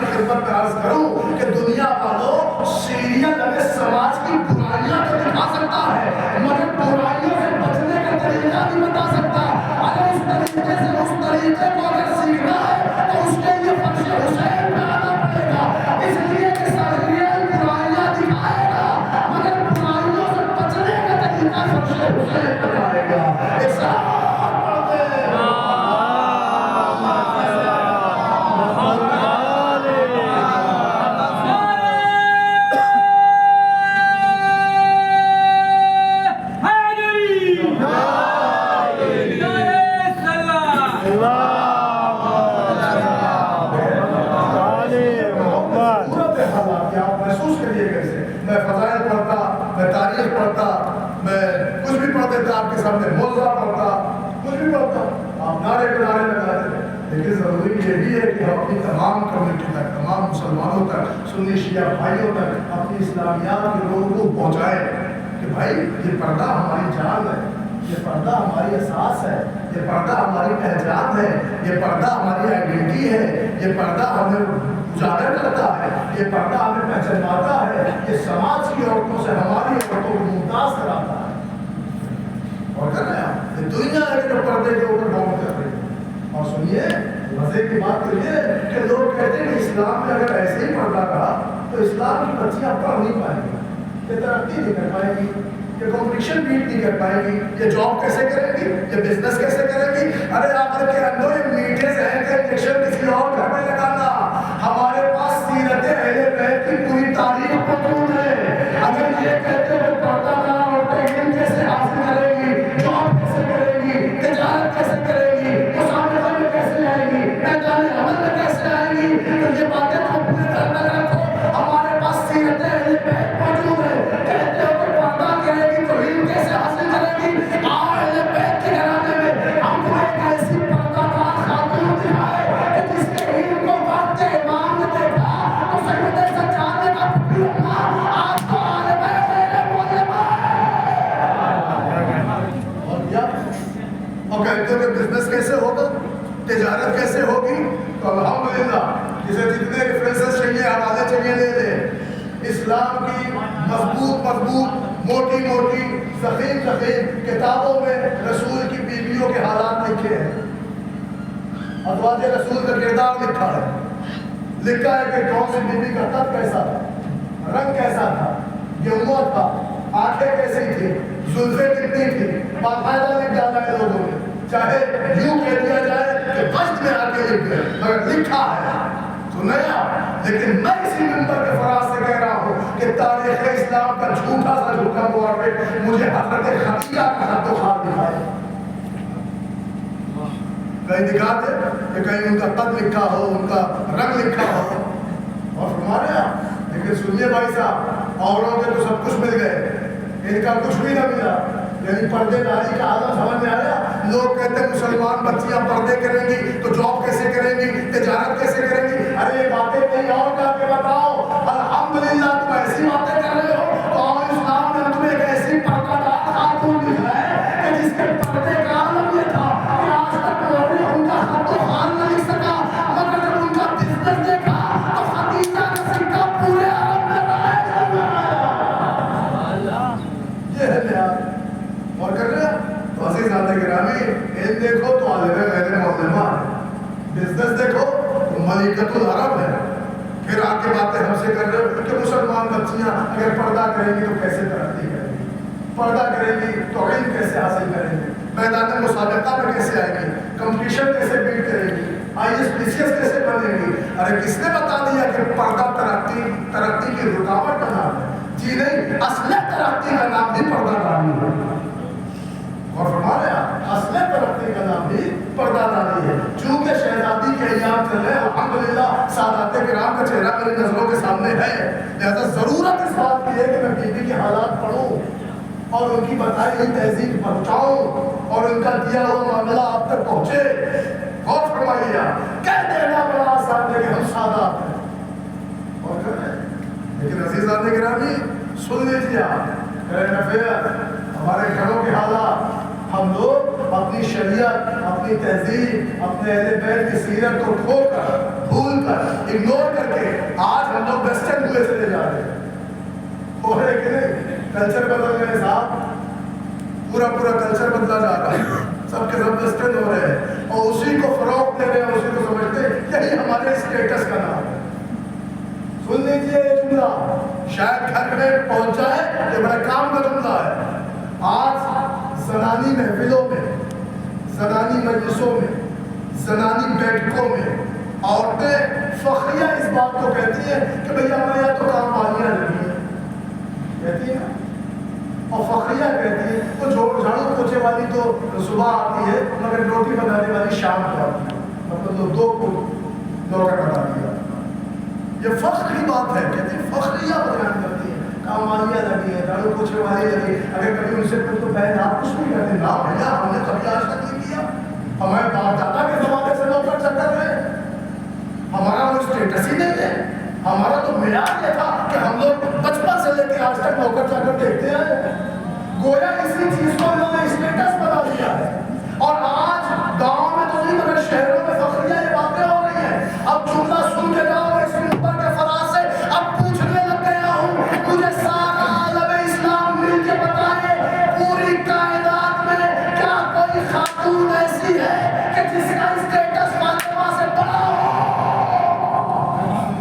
کی خدمت میں عرض کروں کہ دنیا والوں سیریل ہمیں سماج کی برائیاں تو دکھا سکتا ہے مگر برائیوں سے بچنے کا طریقہ نہیں بتا سکتا. اگر اس طریقے سے اس طریقے کو اگر سیکھنا ہے تو اس کے لیے فرش حسین پہ آنا پڑے گا. اس لیے کہ سیریل برائیاں دکھائے گا مگر برائیوں سے بچنے کا طریقہ فرش حسین پہ آئے گا. میں فضائل پڑھتا, میں تاریخ پڑھتا, میں کچھ بھی پڑھ دیتا آپ کے سامنے, موضوع پڑھتا, کچھ بھی پڑھتا, آپ نعرے پہ نعرے لگاتے. لیکن ضروری یہ بھی ہے کہ ہم اپنی تمام کمیونٹی تک, تمام مسلمانوں تک, سنی شیعہ بھائیوں تک اپنی اسلامیات کے لوگوں کو پہنچائیں کہ بھائی یہ پردہ ہماری جان ہے, یہ پردہ ہماری احساس ہے, یہ پردہ ہماری پہچان ہے, یہ پردہ ہماری آئیڈینٹی ہے, یہ پردہ ہمیں اجاگر کرتا ہے, یہ پردہ ہمیں پہچاناتا ہے, یہ سماج کی عورتوں سے ہماری عورتوں کو ممتاز کراتا ہے. اور کر رہے ہیں یہ دنیا ہے کہ پردے کے اوپر ڈاؤن کر رہی ہے. اور سنیے مزے کی بات تو یہ ہے کہ لوگ کہتے ہیں کہ اسلام میں اگر ایسے ہی پردہ رہا تو اسلام کی بچیاں پڑھ نہیں پائیں گی, یہ ترقی نہیں کر پائیں گی, یہ کمپٹیشن بیٹ نہیں کر پائیں گی, یہ جاب کیسے کریں گی, یہ بزنس کیسے کریں گی. ارے آخر کے اندر یہ میٹھے ذہن کا انجیکشن کسی اور گھر میں لگانا. ہمارے پاس سیرت اہل بیت کی پوری تاریخ موجود ہے. اگر یہ کہتے ہیں پردہ نہ عورتیں علم کیسے حاصل کریں گی, جاب کیسے کریں گی, تجارت کیسے کریں گی, مسابقہ میں کیسے آئیں گی, میدان عمل میں کیسے آئیں گی, تو یہ باتیں تو اپنے گھر میں رکھو. ہمارے پاس سیرت اہل بیت موجود ہے. کہتے ہو کہ پردہ کرے گی تو علم کیسے حاصل کرے گی. اہل بیت کے گھرانے میں ہم کو ایک ایسی پردہ دار خاتون دکھائے کہ جس کے علم کو وقت امام نے دیکھا تو سید سجاد نے کہا پھر آج تو اہل بیت میرے علماء اور کہتے ہو کہ بزنس کیسے ہوگا, تجارت کیسے ہوگی. تو الحمدللہ جسے جتنے ریفرنسز چاہیے, حوالے چاہیے لے لے. اسلام کی مضبوط موٹی ضخیم کتابوں میں رسول کی بیویوں کے حالات لکھے ہیں. ازواج رسول کا کردار لکھا ہے. لکھا ہے کہ کون سی بیوی کا قد کیسا تھا, رنگ کیسا تھا, گہوا تھا, آنکھیں کیسی تھی, زلفیں کتنی تھی. باقاعدہ لکھ ڈالا ہے لوگوں نے, چاہے یوں کہہ دیا جائے کہ بست میں آ کے لکھ گئے مگر لکھا ہے. سنیا, لیکن میں اسی منبر کے فراز سے کہہ رہا ہوں کہ تاریخ اسلام کا جھوٹا سا جھوٹا مورخ مجھے حضرت خدیجہ کا خط و خال دکھائے. کہیں دکھا دے کہ کہیں ان کا قد لکھا ہو, ان کا رنگ لکھا ہو. اور ہمارے لیکن سنیے بھائی صاحب, عورتوں کے تو سب کچھ مل گئے, ان کا کچھ بھی نہ ملا. یعنی پردے داری کا عالم سمجھ میں آیا. لوگ کہتے ہیں مسلمان بچیاں پردے کریں گی تو جاب کیسے کریں گی, تجارت کیسے کریں گی. ارے یہ باتیں کہیں اور جا کے بتاؤ. الحمدللہ تم ایسی باتیں کر رہے ہو تو اسلام نے تمہیں ایک ایسی پردہ دار خاتون دکھایا ہے کہ جس کے پردے کا عالم یہ تھا کہ آج تک کوئی ان کا خط و خال نہ لکھ سکا, مگر جب ان کا بزنس دیکھا تو خدیجہ کا سکہ پورے عرب میں رائج ہو گیا. یہ ہے لحاظ. اور کر رہے ہیں تو عزیزان گرامی, علم دیکھو تو عالم غیر معلمہ ہے, بزنس دیکھو تو ملکۃ العرب ہے. پھر آ کے باتیں ہم سے کر رہے ہو کہ مسلمان بچیاں اگر پردہ کریں گی تو کیسے ترقی کریں گی, پردہ کریں گی تو علم کیسے حاصل کریں گی, میدان مسابقہ میں کیسے آئیں گی, کمپٹیشن کیسے بیٹ کریں گی, ISPCS کیسے بنیں گی. ارے کس نے بتا دیا کہ پردہ ترقی کی رکاوٹ کا نام ہے؟ جی نہیں, اصل ترقی کا نام بھی پردہ داری ہے. اور فرمایا اصل ترقی کا نام بھی پردہ داری ہے. چونکہ شہزادی کے ایام چل رہے, الحمدللہ سادات کرام کا چہرہ میری نظروں کے سامنے ہے, لہذا ضرورت اس بات کی ہے کہ میں بیوی کے حالات پڑھوں اور ان کی بتائی ہوئی تہذیب پہنچاؤں اور ان کا دیا ہوا معاملہ آپ تک پہنچے. غور فرمائیے, کہہ دینا بڑا آسان ہے کہ ہم سادات ہیں اور کر رہے ہیں, لیکن عزیزان گرامی سن لیجیے آپ, کرنٹ افیئر, ہمارے گھروں کے حالات, ہم لوگ اپنی شریعت, اپنی تہذیب, اپنے اہل بیت کی سیرت کو کھو کر, بھول کر, اگنور کر کے ہو رہے کہ نہیں؟ کلچر بدل گئے صاحب، پورا کلچر بدلا جا رہا ہے، سب کے سب ویسٹرن ہو رہے ہیں اور اسی کو فروغ دے رہے ہیں، اسی کو سمجھتے ہیں یہی ہمارے اسٹیٹس کا نام ہے۔ سن لیجیے یہ جملہ، شاید گھر میں پہنچ جائے، یہ بڑا کام کا جملہ ہے۔ آج زنانی محفلوں میں، زنانی مجلسوں میں، زنانی بیٹھکوں میں عورتیں فخریہ اس بات کو کہتی ہیں کہ بھئی ہمارے یہاں تو کام والیاں لگی ہیں، کہتی ہیں نا، اور فخریہ کہتی ہیں تو جھاڑو پوچھے والی تو صبح آتی ہے مگر روٹی بنانے والی شام کو آتی ہے، مطلب دو کو نوکر بنا دیا۔ یہ فخر کی بات ہے، کہتے ہیں فخریہ بیان کرتی ہیں، کام والیاں لگی ہیں، جھاڑو پوچھے والی لگی، اگر کبھی ان سے پوچھ تو بہن آپ کچھ نہیں کرتے؟ نا بھیا ہم نے کبھی آج تک نہیں کیا، ہمارے باپ دادا کے زمانے سے نوکر چکر رہے، ہمارا وہ اسٹیٹس ہی نہیں ہے، ہمارا تو معیار یہ تھا کہ ہم لوگ بچپن سے لے کے آج تک نوکر چاکر دیکھتے ہیں۔ گویا اسی چیز کو انہوں نے اسٹیٹس بنا دیا ہے، اور آج گاؤں میں تو نہیں مگر شہروں میں فخریہ یہ باتیں ہو رہی ہیں۔ اب جملہ سن کے جاؤ اس منبر کے فراز سے، اب پوچھنے لگ گیا ہوں، مجھے سارا عالم اسلام مل کے بتائے پوری کائنات میں کیا کوئی خاتون ایسی ہے کہ جس کا اسٹیٹس